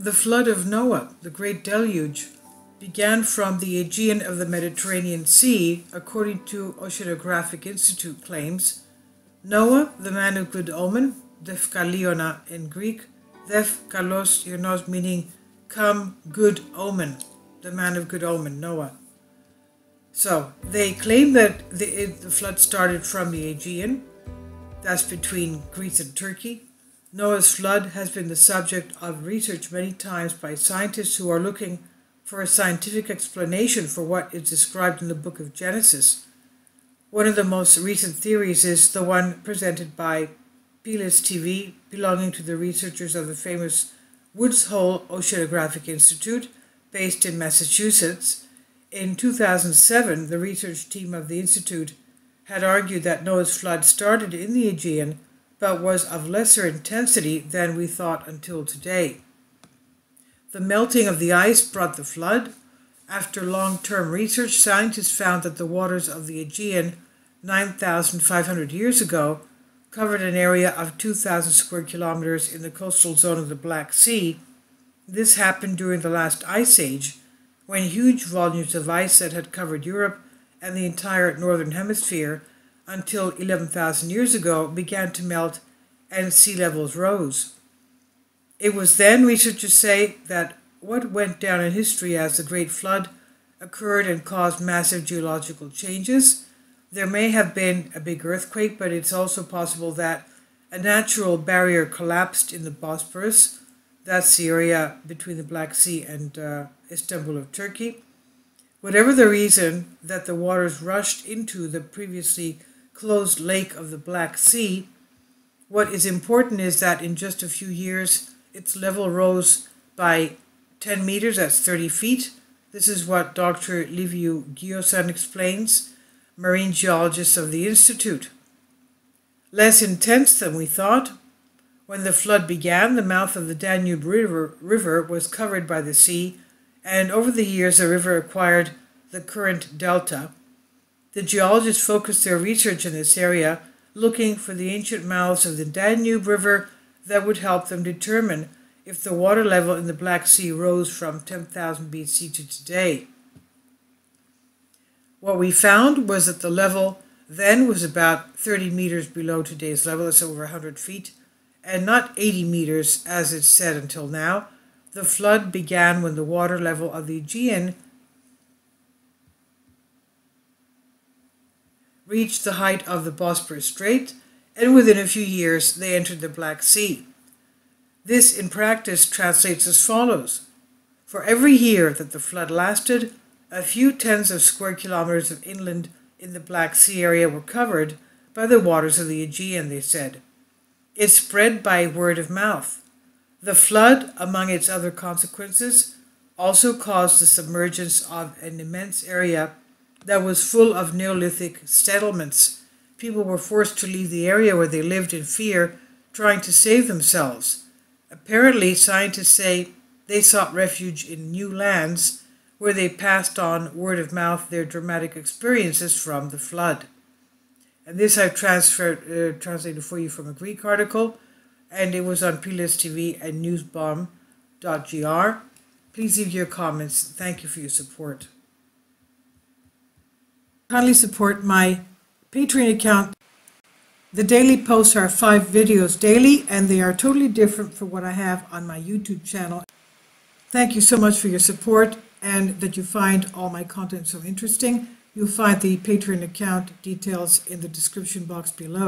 The flood of Noah, the great deluge, began from the Aegean of the Mediterranean Sea, according to Oceanographic Institute claims. Noah, the man of good omen, Defkaliona in Greek, Def kalos ionos, meaning come, good omen, the man of good omen, Noah. So they claim that the flood started from the Aegean, that's between Greece and Turkey. Noah's flood has been the subject of research many times by scientists who are looking for a scientific explanation for what is described in the book of Genesis. One of the most recent theories is the one presented by Pilis TV, belonging to the researchers of the famous Woods Hole Oceanographic Institute, based in Massachusetts. In 2007, the research team of the institute had argued that Noah's flood started in the Aegean, but was of lesser intensity than we thought until today. The melting of the ice brought the flood. After long-term research, scientists found that the waters of the Aegean 9,500 years ago covered an area of 2,000 square kilometers in the coastal zone of the Black Sea. This happened during the last ice age, when huge volumes of ice that had covered Europe and the entire northern hemisphere until 11,000 years ago began to melt and sea levels rose. It was then, researchers say, that what went down in history as the Great Flood occurred and caused massive geological changes. There may have been a big earthquake, but it's also possible that a natural barrier collapsed in the Bosporus. That's the area between the Black Sea and Istanbul of Turkey. Whatever the reason that the waters rushed into the previously closed lake of the Black Sea, what is important is that in just a few years, its level rose by 10 meters, that's 30 feet. This is what Dr. Liviu Giosan explains, marine geologist of the Institute. Less intense than we thought. When the flood began, the mouth of the Danube River was covered by the sea, and over the years the river acquired the current delta. The geologists focused their research in this area, looking for the ancient mouths of the Danube River that would help them determine if the water level in the Black Sea rose from 10,000 BC to today. What we found was that the level then was about 30 meters below today's level, that's over 100 feet, and not 80 meters as it's said until now. The flood began when the water level of the Aegean reached the height of the Bosporus Strait, and within a few years they entered the Black Sea. This in practice translates as follows. For every year that the flood lasted, a few tens of square kilometers of inland in the Black Sea area were covered by the waters of the Aegean, they said. It spread by word of mouth. The flood, among its other consequences, also caused the submergence of an immense area that was full of Neolithic settlements. People were forced to leave the area where they lived in fear, trying to save themselves. Apparently, scientists say they sought refuge in new lands where they passed on word of mouth their dramatic experiences from the flood. And this I've translated for you from a Greek article, and it was on Pilis TV and newsbomb.gr. Please leave your comments. Thank you for your support. Kindly support my Patreon account. The daily posts are 5 videos daily, and they are totally different from what I have on my YouTube channel. Thank you so much for your support and that you find all my content so interesting. You'll find the Patreon account details in the description box below.